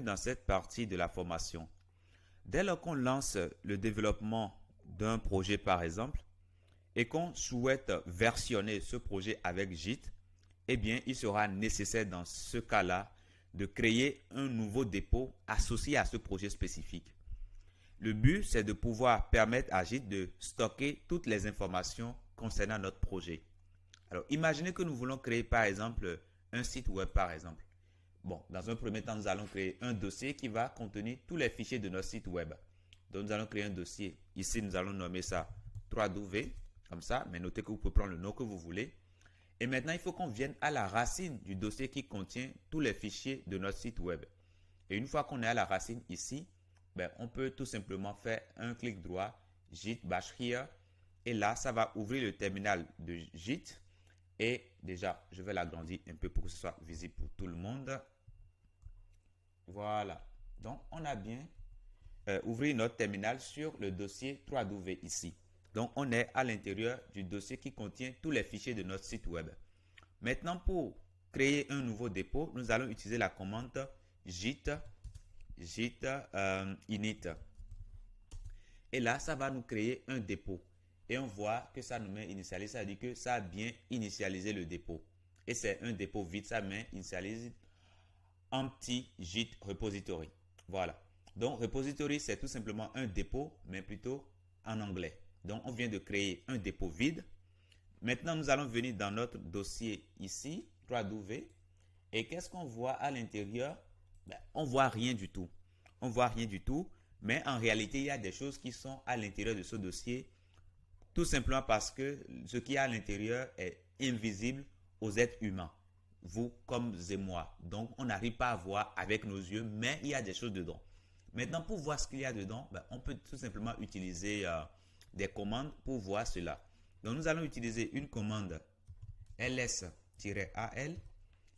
dans cette partie de la formation. Dès lors qu'on lance le développement d'un projet par exemple et qu'on souhaite versionner ce projet avec Git, eh bien il sera nécessaire dans ce cas-là de créer un nouveau dépôt associé à ce projet spécifique. Le but, c'est de pouvoir permettre à Git de stocker toutes les informations concernant notre projet. Alors, imaginez que nous voulons créer par exemple un site web par exemple. Bon, dans un premier temps, nous allons créer un dossier qui va contenir tous les fichiers de notre site web. Donc, nous allons créer un dossier. Ici, nous allons nommer ça www, comme ça, mais notez que vous pouvez prendre le nom que vous voulez. Et maintenant, il faut qu'on vienne à la racine du dossier qui contient tous les fichiers de notre site web. Et une fois qu'on est à la racine ici, on peut tout simplement faire un clic droit, Git bash here. Et là, ça va ouvrir le terminal de Git. Et déjà, je vais l'agrandir un peu pour que ce soit visible pour tout le monde. Voilà. Donc, on a bien ouvert notre terminal sur le dossier www ici. Donc, on est à l'intérieur du dossier qui contient tous les fichiers de notre site web. Maintenant, pour créer un nouveau dépôt, nous allons utiliser la commande git init. Et là, ça va nous créer un dépôt. Et on voit que ça nous met initialisé, ça veut dire que ça a bien initialisé le dépôt. Et c'est un dépôt vide, ça met initialisé un petit Git repository. Voilà. Donc, repository, c'est tout simplement un dépôt, mais plutôt en anglais. Donc, on vient de créer un dépôt vide. Maintenant, nous allons venir dans notre dossier ici, www. Et qu'est-ce qu'on voit à l'intérieur? On ne voit rien du tout. On ne voit rien du tout. Mais en réalité, il y a des choses qui sont à l'intérieur de ce dossier. Tout simplement parce que ce qui est à l'intérieur est invisible aux êtres humains. Vous comme et moi. Donc, on n'arrive pas à voir avec nos yeux, mais il y a des choses dedans. Maintenant, pour voir ce qu'il y a dedans, on peut tout simplement utiliser des commandes pour voir cela. Donc, nous allons utiliser une commande ls-al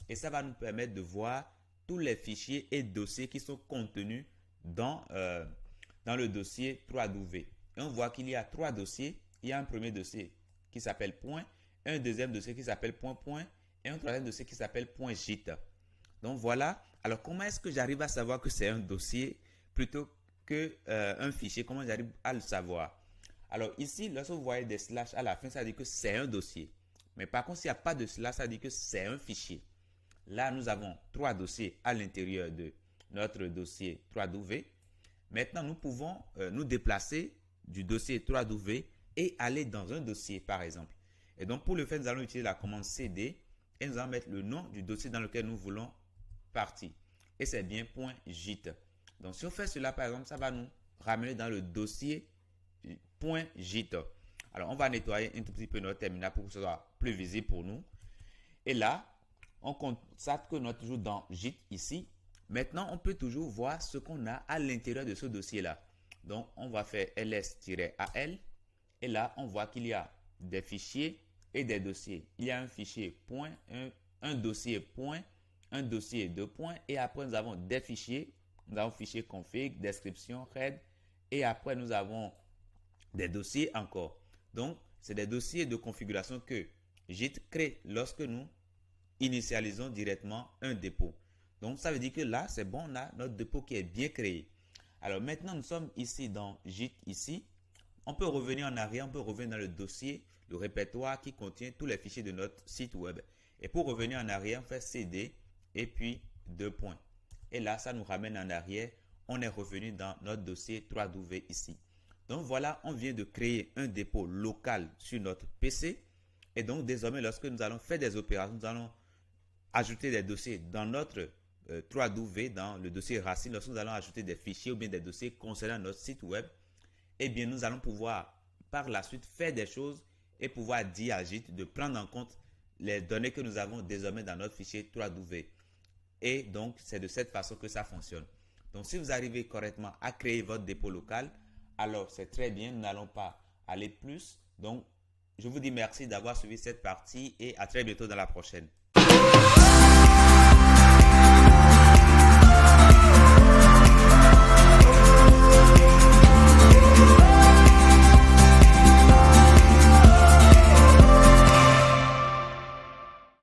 et ça va nous permettre de voir tous les fichiers et dossiers qui sont contenus dans le dossier www. Et on voit qu'il y a 3 dossiers. Il y a un premier dossier qui s'appelle point, un deuxième dossier qui s'appelle point et un troisième dossier qui s'appelle .git. Donc voilà. Alors comment est-ce que j'arrive à savoir que c'est un dossier plutôt qu'un fichier? Comment j'arrive à le savoir? Alors ici, lorsque vous voyez des slash à la fin, ça dit que c'est un dossier. Mais par contre, s'il n'y a pas de slash, ça dit que c'est un fichier. Là, nous avons 3 dossiers à l'intérieur de notre dossier www. Maintenant, nous pouvons nous déplacer du dossier www et aller dans un dossier par exemple. Et donc pour le faire, nous allons utiliser la commande cd et nous allons mettre le nom du dossier dans lequel nous voulons partir. Et c'est bien .git. Donc si on fait cela par exemple, ça va nous ramener dans le dossier .git. Alors on va nettoyer un tout petit peu notre terminal pour que ce soit plus visible pour nous. Et là, on constate que nous sommes toujours dans Git ici. Maintenant, on peut toujours voir ce qu'on a à l'intérieur de ce dossier-là. Donc, on va faire ls-al. Et là, on voit qu'il y a des fichiers et des dossiers. Il y a un fichier point, un dossier point, un dossier deux points. Et après, nous avons des fichiers. Nous avons fichier config, description, head. Et après, nous avons des dossiers encore. Donc, c'est des dossiers de configuration que Git crée lorsque nous initialisons directement un dépôt. Donc, ça veut dire que là, c'est bon, on a notre dépôt qui est bien créé. Alors, maintenant, nous sommes ici dans Git ici. On peut revenir en arrière, on peut revenir dans le dossier, le répertoire qui contient tous les fichiers de notre site web. Et pour revenir en arrière, on fait cd et puis 2 points. Et là, ça nous ramène en arrière. On est revenu dans notre dossier www ici. Donc voilà, on vient de créer un dépôt local sur notre PC. Et donc désormais, lorsque nous allons faire des opérations, nous allons ajouter des dossiers dans notre www, dans le dossier racine, lorsque nous allons ajouter des fichiers ou bien des dossiers concernant notre site web, eh bien, nous allons pouvoir par la suite faire des choses et pouvoir dire à Git de prendre en compte les données que nous avons désormais dans notre fichier www. Et donc, c'est de cette façon que ça fonctionne. Donc, si vous arrivez correctement à créer votre dépôt local, alors c'est très bien, nous n'allons pas aller plus. Donc, je vous dis merci d'avoir suivi cette partie et à très bientôt dans la prochaine.